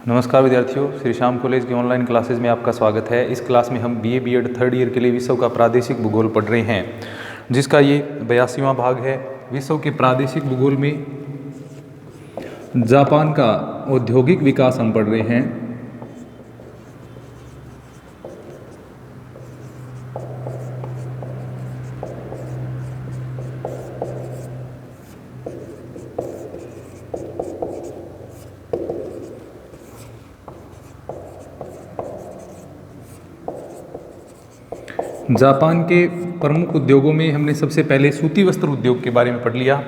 नमस्कार विद्यार्थियों, श्री श्याम कॉलेज की ऑनलाइन क्लासेज में आपका स्वागत है। इस क्लास में हम बीए बीएड थर्ड ईयर के लिए विश्व का प्रादेशिक भूगोल पढ़ रहे हैं, जिसका ये 82वां भाग है। विश्व के प्रादेशिक भूगोल में जापान का औद्योगिक विकास हम पढ़ रहे हैं। जापान के प्रमुख उद्योगों में हमने सबसे पहले सूती वस्त्र उद्योग के बारे में पढ़ लिया।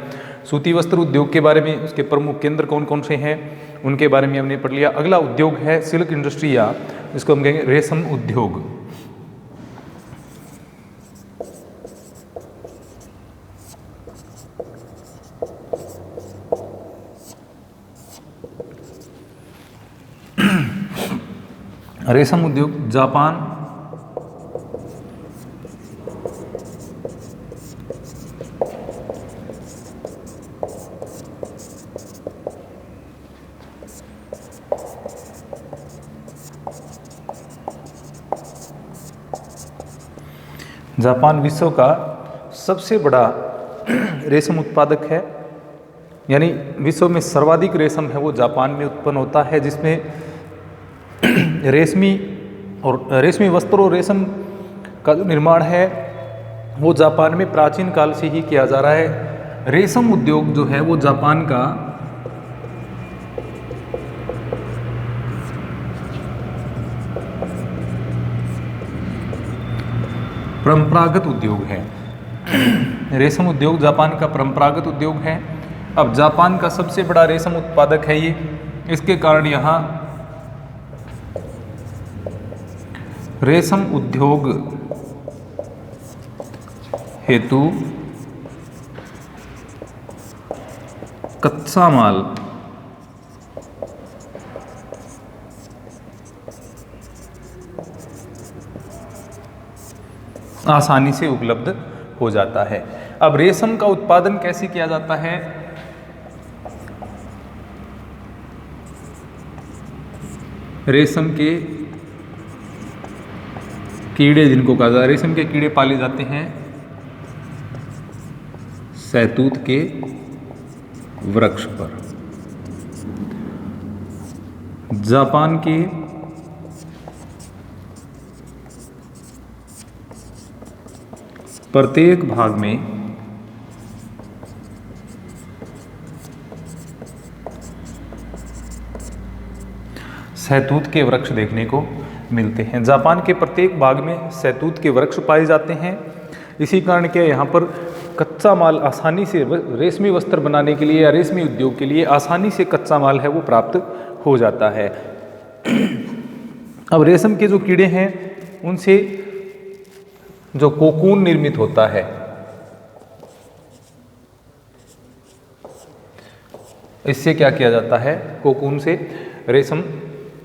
सूती वस्त्र उद्योग के बारे में उसके प्रमुख केंद्र कौन कौन से हैं उनके बारे में हमने पढ़ लिया। अगला उद्योग है सिल्क इंडस्ट्री, या इसको हम कहेंगे रेशम उद्योग। रेशम उद्योग जापान विश्व का सबसे बड़ा रेशम उत्पादक है, यानी विश्व में सर्वाधिक रेशम है वो जापान में उत्पन्न होता है, जिसमें रेशमी वस्त्र और रेशम का जो निर्माण है वो जापान में प्राचीन काल से ही किया जा रहा है। रेशम उद्योग जो है वो जापान का परंपरागत उद्योग है। रेशम उद्योग जापान का परंपरागत उद्योग है। अब जापान का सबसे बड़ा रेशम उत्पादक है ये, इसके कारण यहाँ रेशम उद्योग हेतु कच्चा माल आसानी से उपलब्ध हो जाता है। अब रेशम का उत्पादन कैसे किया जाता है? रेशम के कीड़े जिनको कहा जाता है, रेशम के कीड़े पाले जाते हैं शहतूत के वृक्ष पर। जापान के प्रत्येक भाग में शहतूत के वृक्ष देखने को मिलते हैं। जापान के प्रत्येक भाग में शहतूत के वृक्ष पाए जाते हैं। इसी कारण के यहाँ पर कच्चा माल आसानी से रेशमी वस्त्र बनाने के लिए या रेशमी उद्योग के लिए आसानी से कच्चा माल है वो प्राप्त हो जाता है। अब रेशम के जो कीड़े हैं उनसे जो कोकून निर्मित होता है, इससे क्या किया जाता है? कोकून से रेशम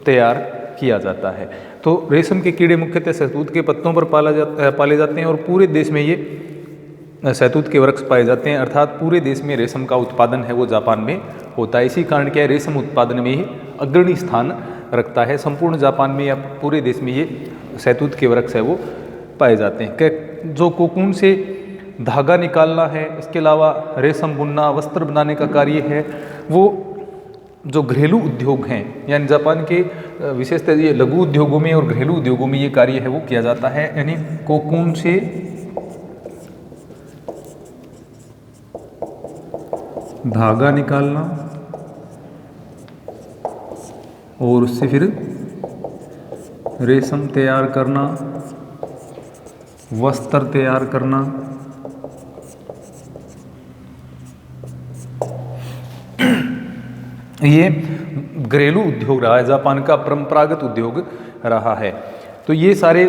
तैयार किया जाता है। तो रेशम के कीड़े मुख्यतः शहतूत के पत्तों पर पाले जाते हैं और पूरे देश में ये शहतूत के वृक्ष पाए जाते हैं, अर्थात पूरे देश में रेशम का उत्पादन है वो जापान में होता है। इसी कारण क्या है, रेशम उत्पादन में ही अग्रणी स्थान रखता है। संपूर्ण जापान में या पूरे देश में ये शहतूत के वृक्ष है वो पाए जाते हैं। जो कोकून से धागा निकालना है, इसके अलावा रेशम बुनना, वस्त्र बनाने का कार्य है, वो जो घरेलू उद्योग हैं, यानी जापान के विशेषतः ये लघु उद्योगों में और घरेलू उद्योगों में ये कार्य है वो किया जाता है। यानी कोकून से धागा निकालना और उससे फिर रेशम तैयार करना, वस्त्र तैयार करना, ये घरेलू उद्योग रहा है, जापान का परंपरागत उद्योग रहा है। तो ये सारे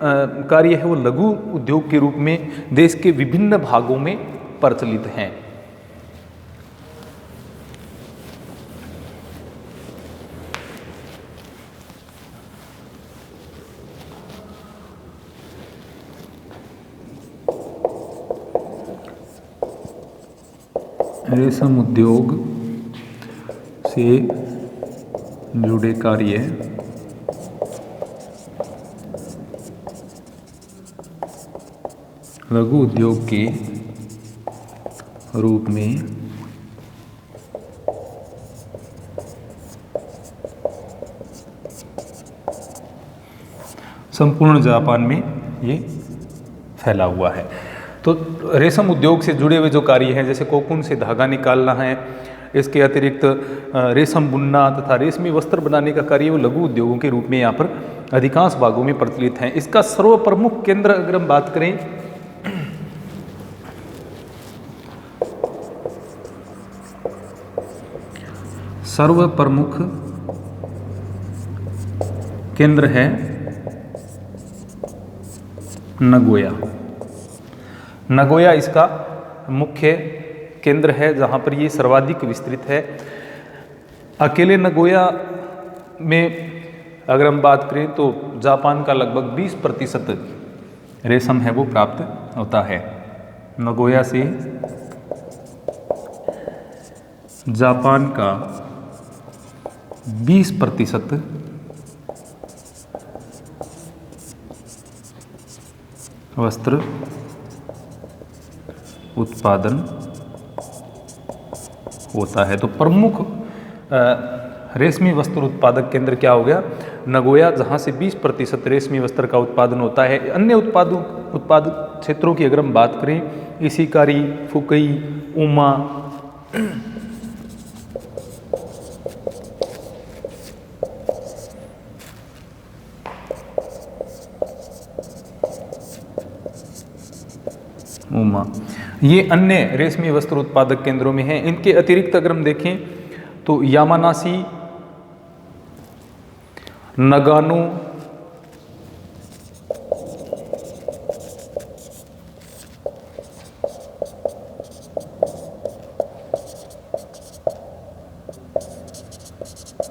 कार्य है वो लघु उद्योग के रूप में देश के विभिन्न भागों में प्रचलित हैं। रेशम उद्योग से जुड़े कार्य लघु उद्योग के रूप में संपूर्ण जापान में ये फैला हुआ है। तो रेशम उद्योग से जुड़े हुए जो कार्य हैं, जैसे कोकून से धागा निकालना है, इसके अतिरिक्त रेशम बुनना तथा रेशमी वस्त्र बनाने का कार्य वो लघु उद्योगों के रूप में यहाँ पर अधिकांश भागों में प्रचलित हैं। इसका सर्वप्रमुख केंद्र अगर हम बात करें सर्वप्रमुख केंद्र है नगोया। नगोया इसका मुख्य केंद्र है जहाँ पर ये सर्वाधिक विस्तृत है। अकेले नगोया में अगर हम बात करें तो जापान का लगभग 20% रेशम है वो प्राप्त होता है। नगोया से जापान का 20% वस्त्र उत्पादन होता है। तो प्रमुख रेशमी वस्त्र उत्पादक केंद्र क्या हो गया? नगोया, जहाँ से 20% रेशमी वस्त्र का उत्पादन होता है। अन्य उत्पादक क्षेत्रों की अगर हम बात करें, इशिकारी, फुकुई, उमा, ये अन्य रेशमी वस्त्र उत्पादक केंद्रों में हैं। इनके अतिरिक्त अगर हम देखें तो यामानाशी, नगानो,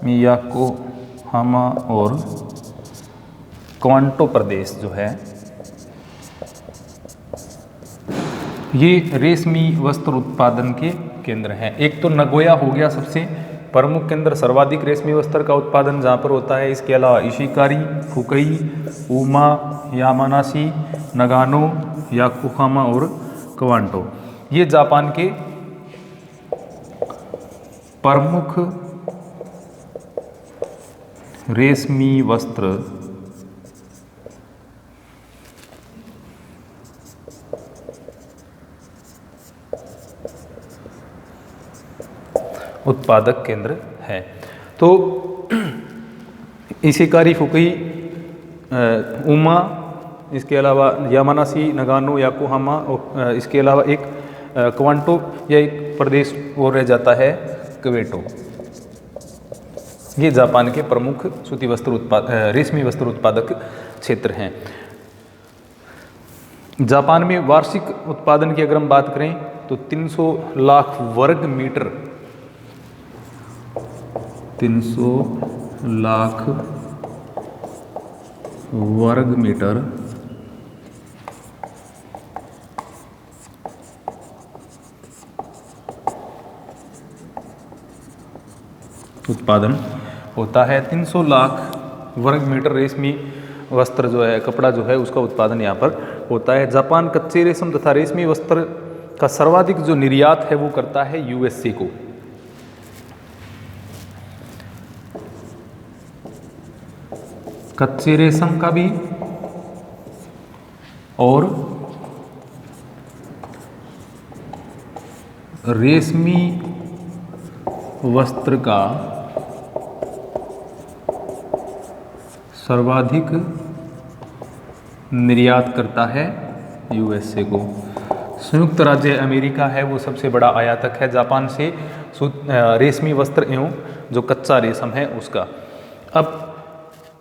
मियाकोहामा और क्वांटो प्रदेश जो है, ये रेशमी वस्त्र उत्पादन के केंद्र हैं। एक तो नगोया हो गया सबसे प्रमुख केंद्र, सर्वाधिक रेशमी वस्त्र का उत्पादन जहाँ पर होता है। इसके अलावा इशिकारी, फुकुई, उमा, यामानाशी, नगानो, याकोहामा और क्वांटो, ये जापान के प्रमुख रेशमी वस्त्र उत्पादक केंद्र है। तो इशिकारी, फुकुई, उमा, इसके अलावा यामानाशी, नगानो, याकोहामा और इसके अलावा एक क्वांटो या एक प्रदेश और रह जाता है क्वेटो। ये जापान के प्रमुख सूती वस्त्र रेशमी वस्त्र उत्पादक क्षेत्र हैं। जापान में वार्षिक उत्पादन की अगर हम बात करें तो 300 लाख वर्ग मीटर 300 लाख वर्ग मीटर उत्पादन होता है। 300 लाख वर्ग मीटर रेशमी वस्त्र जो है, कपड़ा जो है, उसका उत्पादन यहाँ पर होता है। जापान कच्चे रेशम तथा रेशमी वस्त्र का सर्वाधिक जो निर्यात है वो करता है यूएसए को। कच्चे रेशम का भी और रेशमी वस्त्र का सर्वाधिक निर्यात करता है यूएसए को। संयुक्त राज्य अमेरिका है वो सबसे बड़ा आयातक है जापान से रेशमी वस्त्र एवं जो कच्चा रेशम है उसका। अब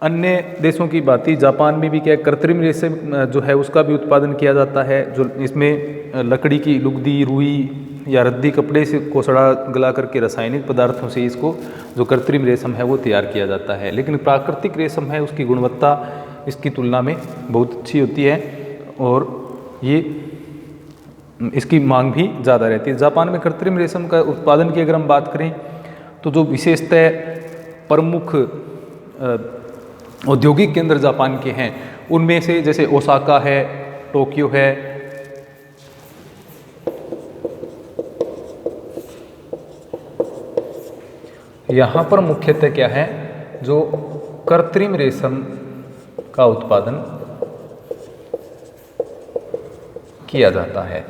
अन्य देशों की बात ही, जापान में भी क्या कृत्रिम रेशम जो है उसका भी उत्पादन किया जाता है, जो इसमें लकड़ी की लुगदी, रुई या रद्दी कपड़े से को सड़ा गला करके रासायनिक पदार्थों से इसको जो कृत्रिम रेशम है वो तैयार किया जाता है। लेकिन प्राकृतिक रेशम है उसकी गुणवत्ता इसकी तुलना में बहुत अच्छी होती है और ये इसकी मांग भी ज़्यादा रहती है। जापान में कृत्रिम रेशम का उत्पादन की अगर हम बात करें तो जो विशेषतः प्रमुख औद्योगिक केंद्र जापान के हैं उनमें से जैसे ओसाका है, टोक्यो है, यहाँ पर मुख्यतः क्या है, जो कृत्रिम रेशम का उत्पादन किया जाता है।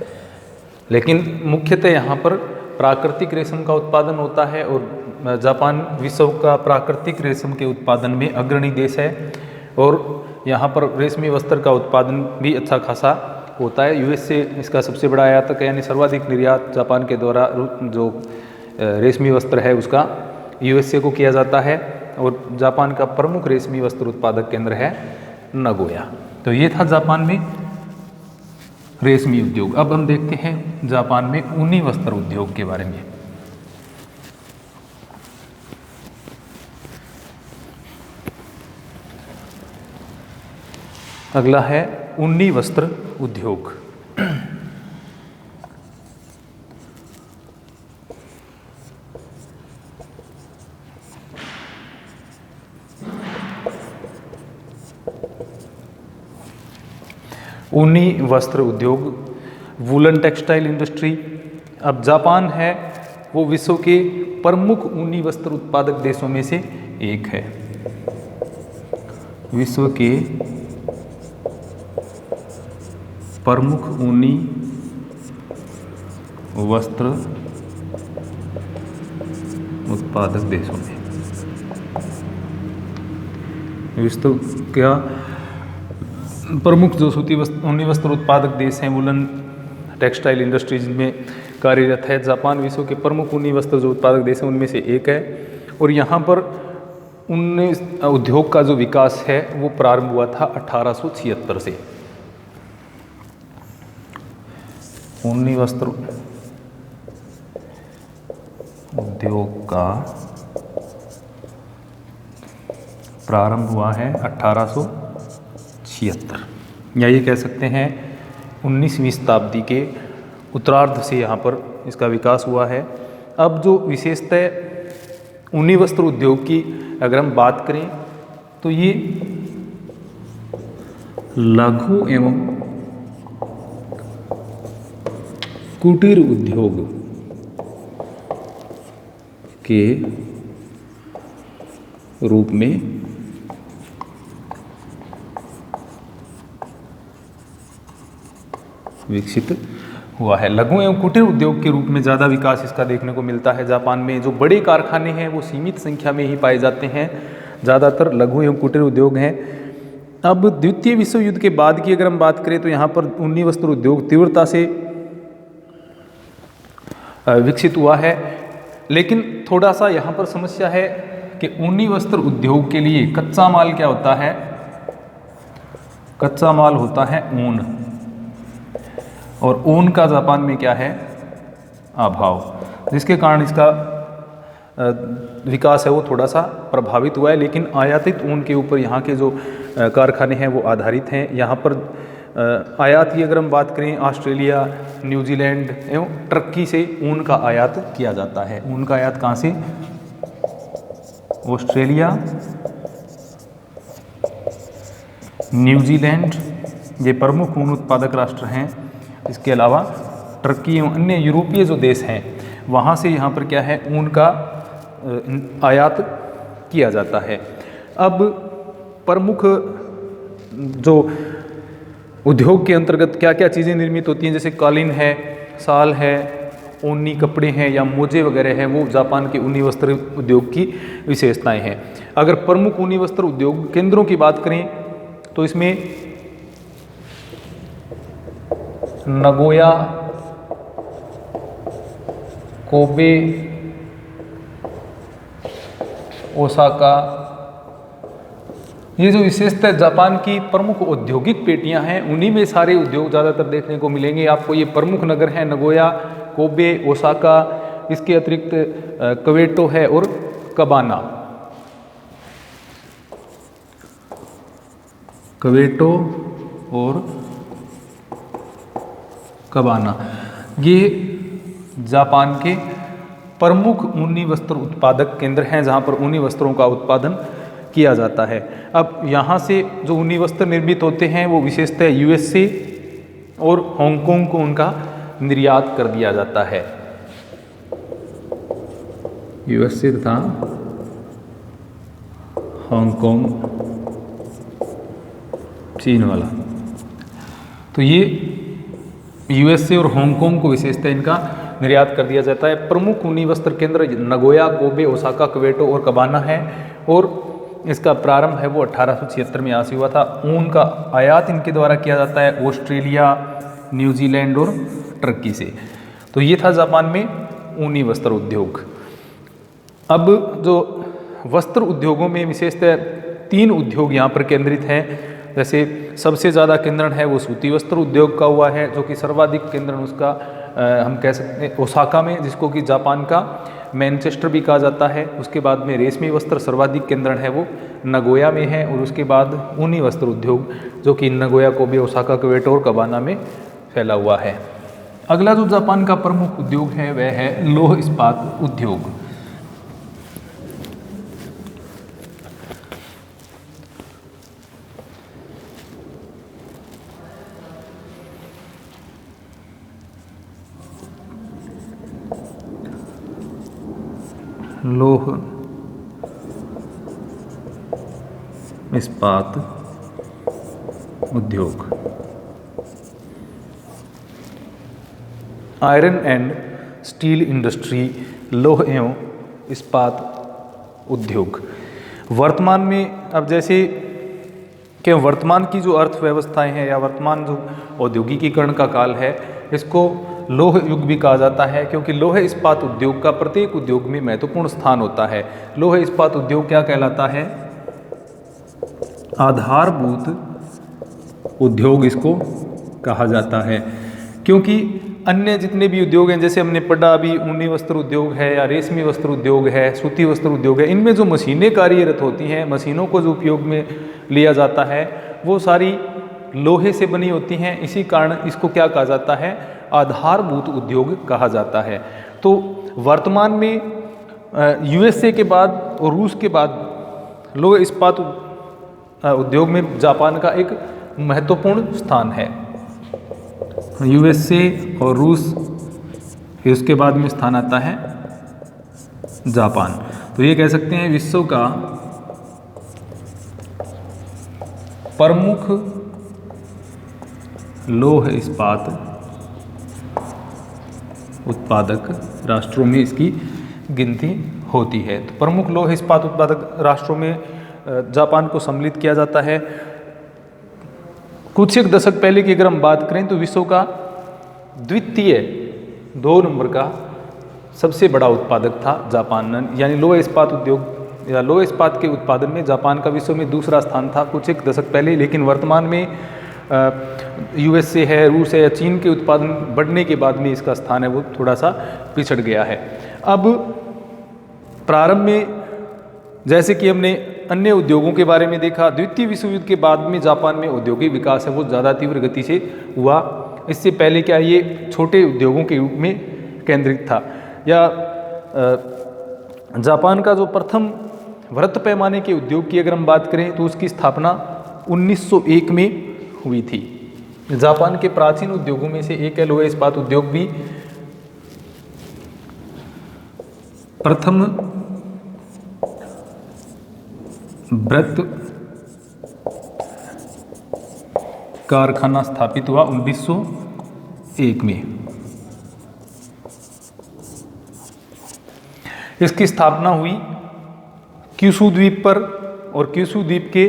लेकिन मुख्यतः यहाँ पर प्राकृतिक रेशम का उत्पादन होता है और जापान विश्व का प्राकृतिक रेशम के उत्पादन में अग्रणी देश है और यहाँ पर रेशमी वस्त्र का उत्पादन भी अच्छा खासा होता है। यूएस से इसका सबसे बड़ा आयातक है, यानी सर्वाधिक निर्यात जापान के द्वारा जो रेशमी वस्त्र है उसका यूएसए को किया जाता है और जापान का प्रमुख रेशमी वस्त्र उत्पादक केंद्र है नगोया। तो ये था जापान में रेशमी उद्योग। अब हम देखते हैं जापान में ऊनी वस्त्र उद्योग के बारे में। अगला है ऊनी वस्त्र उद्योग। ऊनी वस्त्र उद्योग, वूलन टेक्सटाइल इंडस्ट्री। अब जापान है वो विश्व के प्रमुख ऊनी वस्त्र उत्पादक देशों में से एक है। विश्व के प्रमुख ऊनी वस्त्र उत्पादक देशों में विश्व का प्रमुख जो ऊनी वस्त्र उत्पादक देश हैं वूलन टेक्सटाइल इंडस्ट्रीज में कार्यरत है। जापान विश्व के प्रमुख ऊनी वस्त्र जो उत्पादक देश हैं उनमें से एक है और यहाँ पर ऊनी उद्योग का जो विकास है वो प्रारंभ हुआ था 1876 से। ऊनी वस्त्र उद्योग का प्रारंभ हुआ है 1876, या ये कह सकते हैं 19वीं शताब्दी के उत्तरार्ध से यहाँ पर इसका विकास हुआ है। अब जो विशेषतः ऊनी वस्त्र उद्योग की अगर हम बात करें तो ये लघु एवं कुटीर उद्योग के रूप में विकसित हुआ है। लघु एवं कुटीर उद्योग के रूप में ज़्यादा विकास इसका देखने को मिलता है। जापान में जो बड़े कारखाने हैं वो सीमित संख्या में ही पाए जाते हैं, ज़्यादातर लघु एवं कुटीर उद्योग हैं। अब द्वितीय विश्व युद्ध के बाद की अगर हम बात करें तो यहाँ पर ऊनी वस्त्र उद्योग तीव्रता से विकसित हुआ है, लेकिन थोड़ा सा यहाँ पर समस्या है कि ऊनी वस्त्र उद्योग के लिए कच्चा माल क्या होता है, कच्चा माल होता है ऊन, और ऊन का जापान में क्या है, अभाव, जिसके कारण इसका विकास है वो थोड़ा सा प्रभावित हुआ है। लेकिन आयातित ऊन के ऊपर यहाँ के जो कारखाने हैं वो आधारित हैं। यहाँ पर आयात की अगर हम बात करें ऑस्ट्रेलिया, न्यूजीलैंड एवं टर्की से ऊन का आयात किया जाता है। ऊन का आयात कहाँ से, ऑस्ट्रेलिया, न्यूजीलैंड, ये प्रमुख ऊन उत्पादक राष्ट्र हैं। इसके अलावा टर्की एवं अन्य यूरोपीय जो देश हैं वहाँ से यहाँ पर क्या है, ऊन का आयात किया जाता है। अब प्रमुख जो उद्योग के अंतर्गत क्या क्या चीज़ें निर्मित होती हैं, जैसे कालीन है, शाल है, ऊनी कपड़े हैं या मोजे वगैरह हैं, वो जापान के ऊनी वस्त्र उद्योग की विशेषताएं हैं। अगर प्रमुख ऊनी वस्त्र उद्योग केंद्रों की बात करें तो इसमें नगोया, कोबे, ओसाका, ये जो विशेषतः जापान की प्रमुख औद्योगिक पेटियां हैं उन्हीं में सारे उद्योग ज़्यादातर देखने को मिलेंगे आपको। ये प्रमुख नगर हैं नगोया, कोबे, ओसाका, इसके अतिरिक्त क्वेटो है और कबाना। क्वेटो और कबाना ये जापान के प्रमुख ऊनी वस्त्र उत्पादक केंद्र हैं जहाँ पर ऊनी वस्त्रों का उत्पादन किया जाता है। अब यहाँ से जो ऊनी वस्त्र निर्मित होते हैं वो विशेषतः यूएसए और हांगकांग को उनका निर्यात कर दिया जाता है। यूएसए तथा हांगकांग, चीन वाला, तो ये यूएसए और हांगकांग को विशेषतः इनका निर्यात कर दिया जाता है। प्रमुख ऊनी वस्त्र केंद्र नगोया, कोबे, ओसाका, क्वेटो और कबाना है और इसका प्रारंभ है वो 1876 में यहाँ से हुआ था। ऊन का आयात इनके द्वारा किया जाता है ऑस्ट्रेलिया, न्यूजीलैंड और टर्की से। तो ये था जापान में ऊनी वस्त्र उद्योग। अब जो वस्त्र उद्योगों में विशेषतः 3 उद्योग यहाँ पर केंद्रित हैं। जैसे सबसे ज़्यादा केंद्रण है वो सूती वस्त्र उद्योग का हुआ है, जो कि सर्वाधिक केंद्रण उसका हम कह सकते हैं ओसाका में, जिसको कि जापान का मैनचेस्टर भी कहा जाता है। उसके बाद में रेशमी वस्त्र सर्वाधिक केंद्रण है वो नगोया में है, और उसके बाद ऊनी वस्त्र उद्योग जो कि नगोया, कोबे, ओसाका, क्वेटो और कबाना में फैला हुआ है। अगला जो जापान का प्रमुख उद्योग है वह है लौह इस्पात उद्योग। लौह इस्पात उद्योग, आयरन एंड स्टील इंडस्ट्री, लौह एवं इस्पात उद्योग। वर्तमान में अब जैसे कि वर्तमान की जो अर्थव्यवस्थाएं हैं या वर्तमान जो औद्योगिकीकरण का काल है, इसको लौह युग भी कहा जाता है, क्योंकि लौह इस्पात उद्योग का प्रत्येक उद्योग में महत्वपूर्ण स्थान होता है। लौह इस्पात उद्योग क्या कहलाता है? आधारभूत उद्योग इसको कहा जाता है, क्योंकि अन्य जितने भी उद्योग हैं, जैसे हमने पढ़ा अभी ऊनी वस्त्र उद्योग है या रेशमी वस्त्र उद्योग है, सूती वस्त्र उद्योग है, इनमें जो मशीनें कार्यरत होती हैं, मशीनों को जो उपयोग में लिया जाता है वो सारी लोहे से बनी होती हैं। इसी कारण इसको क्या कहा जाता है? आधारभूत उद्योग कहा जाता है। तो वर्तमान में यूएसए के बाद और रूस के बाद लौह इस्पात उद्योग में जापान का एक महत्वपूर्ण स्थान है। यूएसए और रूस, इसके बाद में स्थान आता है जापान। तो ये कह सकते हैं विश्व का प्रमुख लौह इस्पात उत्पादक राष्ट्रों में इसकी गिनती होती है। तो प्रमुख लौह इस्पात उत्पादक राष्ट्रों में जापान को सम्मिलित किया जाता है। कुछ एक दशक पहले की अगर हम बात करें तो विश्व का द्वितीय 2 नंबर का सबसे बड़ा उत्पादक था जापान, यानी लौह इस्पात उद्योग या लौह इस्पात के उत्पादन में जापान का विश्व में दूसरा स्थान था कुछ एक दशक पहले। लेकिन वर्तमान में यूएसए है, रूस है या चीन के उत्पादन बढ़ने के बाद में इसका स्थान है वो थोड़ा सा पिछड़ गया है। अब प्रारंभ में जैसे कि हमने अन्य उद्योगों के बारे में देखा, द्वितीय विश्व युद्ध के बाद में जापान में औद्योगिक विकास है वो ज़्यादा तीव्र गति से हुआ। इससे पहले क्या ये छोटे उद्योगों के रूप में केंद्रित था। या जापान का जो प्रथम वृहत पैमाने के उद्योग की अगर हम बात करें तो उसकी स्थापना 1901 में हुई थी। जापान के प्राचीन उद्योगों में से एक है लौह इस्पात उद्योग भी। प्रथम वृहत कारखाना स्थापित हुआ 1901 में। इसकी स्थापना हुई क्यूशू द्वीप पर, और क्यूशू द्वीप के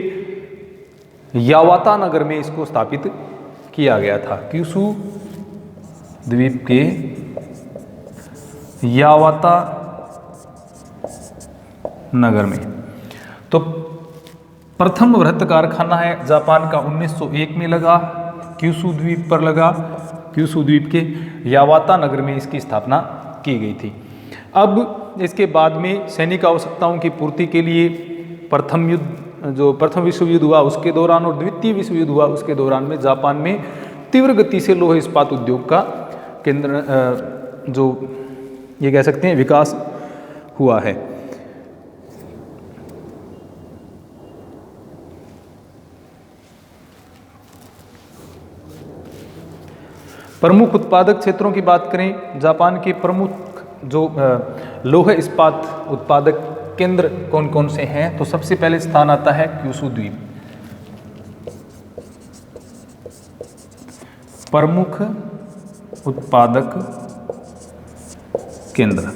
यावाता नगर में इसको स्थापित किया गया था। क्यूशू द्वीप के यावाता नगर में। तो प्रथम वृहत कारखाना है जापान का 1901 में लगा, क्यूशू द्वीप पर लगा। क्यूशू द्वीप के यावाता नगर में इसकी स्थापना की गई थी। अब इसके बाद में सैनिक आवश्यकताओं की पूर्ति के लिए प्रथम विश्व युद्ध हुआ उसके दौरान और द्वितीय विश्व युद्ध हुआ उसके दौरान में जापान में तीव्र गति से लौह इस्पात उद्योग का केंद्र जो ये कह सकते हैं विकास हुआ है। प्रमुख उत्पादक क्षेत्रों की बात करें, जापान के प्रमुख जो लौह इस्पात उत्पादक केंद्र कौन कौन से हैं, तो सबसे पहले स्थान आता है क्यूशू द्वीप। प्रमुख उत्पादक केंद्र।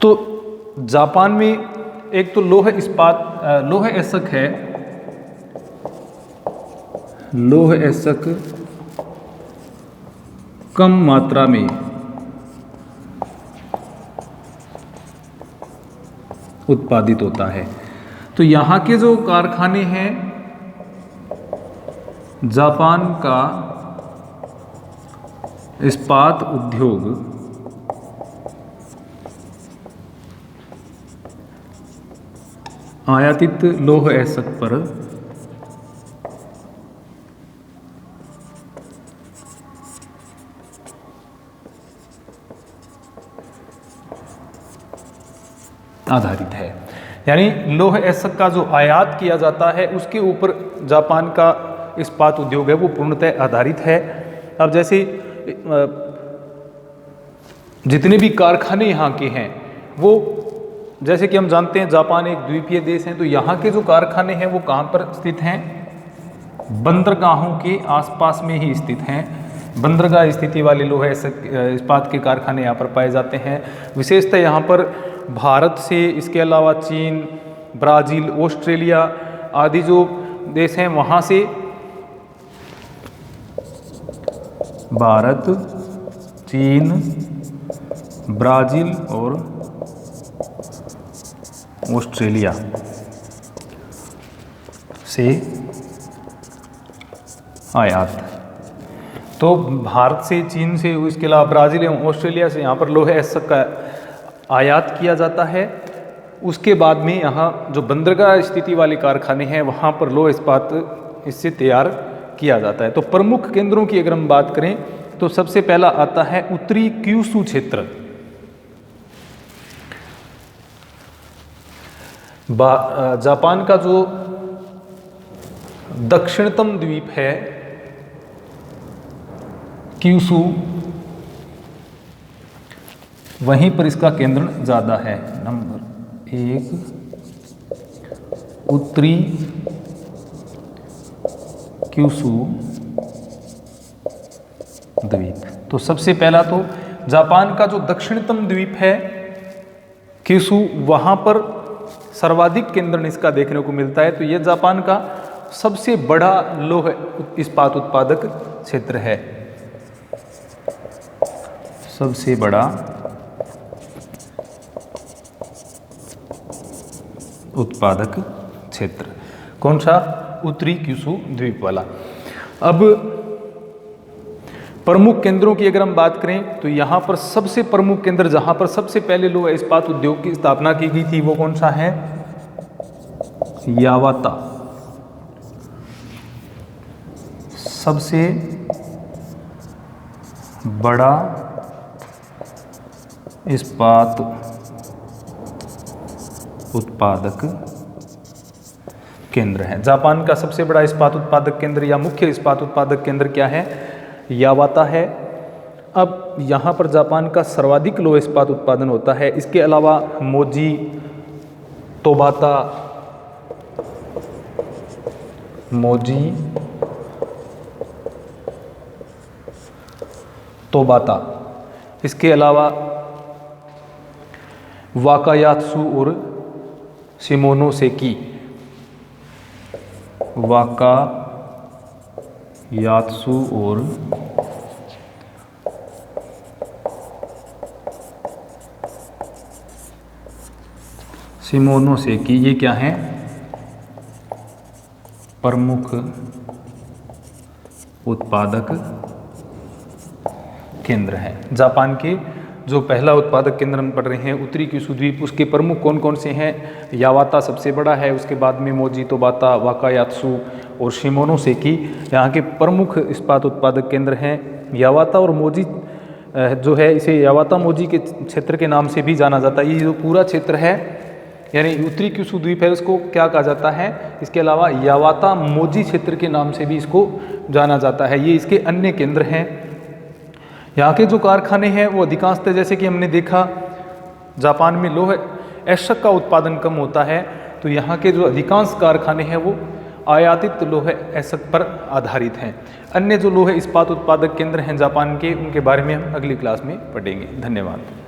तो जापान में एक तो लौह इस्पात लौह ऐसक है, लौह ऐसक कम मात्रा में उत्पादित होता है। तो यहाँ के जो कारखाने हैं, जापान का इस्पात उद्योग आयातित लौह ऐसक पर आधारित है। यानी लौह ऐसक का जो आयात किया जाता है उसके ऊपर जापान का इस्पात उद्योग है वो पूर्णतः आधारित है। अब जैसे जितने भी कारखाने यहाँ के हैं वो, जैसे कि हम जानते हैं जापान एक द्वीपीय देश है, तो यहाँ के जो कारखाने हैं वो कहाँ पर स्थित हैं, बंदरगाहों के आसपास में ही स्थित हैं। बंदरगाह स्थिति वाले लौह इस्पात के कारखाने यहाँ पर पाए जाते हैं। विशेषतः यहाँ पर भारत से, इसके अलावा चीन, ब्राज़ील, ऑस्ट्रेलिया आदि जो देश हैं वहाँ से, भारत, चीन, ब्राज़ील और ऑस्ट्रेलिया से आयात। तो भारत से, चीन से, इसके अलावा ब्राज़ील एवं ऑस्ट्रेलिया से यहाँ पर लौह ऐसक का आयात किया जाता है। उसके बाद में यहाँ जो बंदरगाह स्थिति वाले कारखाने हैं वहाँ पर लौह इस्पात इससे तैयार किया जाता है। तो प्रमुख केंद्रों की अगर हम बात करें तो सबसे पहला आता है उत्तरी क्यूशू क्षेत्र। जापान का जो दक्षिणतम द्वीप है क्यूशू, वहीं पर इसका केंद्र ज़्यादा है। नंबर 1 उत्तरी क्यूशू द्वीप। तो सबसे पहला तो जापान का जो दक्षिणतम द्वीप है क्यूशू, वहाँ पर सर्वाधिक केंद्र इसका देखने को मिलता है। तो यह जापान का सबसे बड़ा लौह इस्पात उत्पादक क्षेत्र है, सबसे बड़ा उत्पादक क्षेत्र। कौन सा? उत्तरी क्यूशू द्वीप वाला। अब प्रमुख केंद्रों की अगर हम बात करें तो यहाँ पर सबसे प्रमुख केंद्र जहाँ पर सबसे पहले लौह इस्पात उद्योग की स्थापना की गई थी वो कौन सा है? यावाता। सबसे बड़ा इस्पात उत्पादक केंद्र है। जापान का सबसे बड़ा इस्पात उत्पादक केंद्र या मुख्य इस्पात उत्पादक केंद्र क्या है? यावाता है। अब यहाँ पर जापान का सर्वाधिक लौह इस्पात उत्पादन होता है। इसके अलावा मोजी, तोबाता, तोबाता, इसके अलावा वाकायात्सु और शिमोनोसेकी, वाकायात्सु और शिमोनोसेकी, ये क्या हैं? प्रमुख उत्पादक केंद्र हैं। जापान के जो पहला उत्पादक केंद्र हम पढ़ रहे हैं उत्तरी क्यूशु द्वीप, उसके प्रमुख कौन कौन से हैं? यावाता सबसे बड़ा है, उसके बाद में मोजी तोबाता, वाकायात्सु और शिमोनोसेकी यहाँ के प्रमुख इस्पात उत्पादक केंद्र हैं। यावाता और मोजी जो है, इसे यावाता मोजी के क्षेत्र के नाम से भी जाना जाता है। ये जो पूरा क्षेत्र है यानी उत्तरी क्यूशु द्वीप है, उसको क्या कहा जाता है? इसके अलावा यावाता मोजी क्षेत्र के नाम से भी इसको जाना जाता है। ये इसके अन्य केंद्र हैं। यहाँ के जो कारखाने हैं वो अधिकांशतः, जैसे कि हमने देखा जापान में लौह ऐशक का उत्पादन कम होता है, तो यहाँ के जो अधिकांश कारखाने हैं वो आयातित लौह ऐशक पर आधारित हैं। अन्य जो लौह इस्पात उत्पादक केंद्र हैं जापान के, उनके बारे में हम अगली क्लास में पढ़ेंगे। धन्यवाद।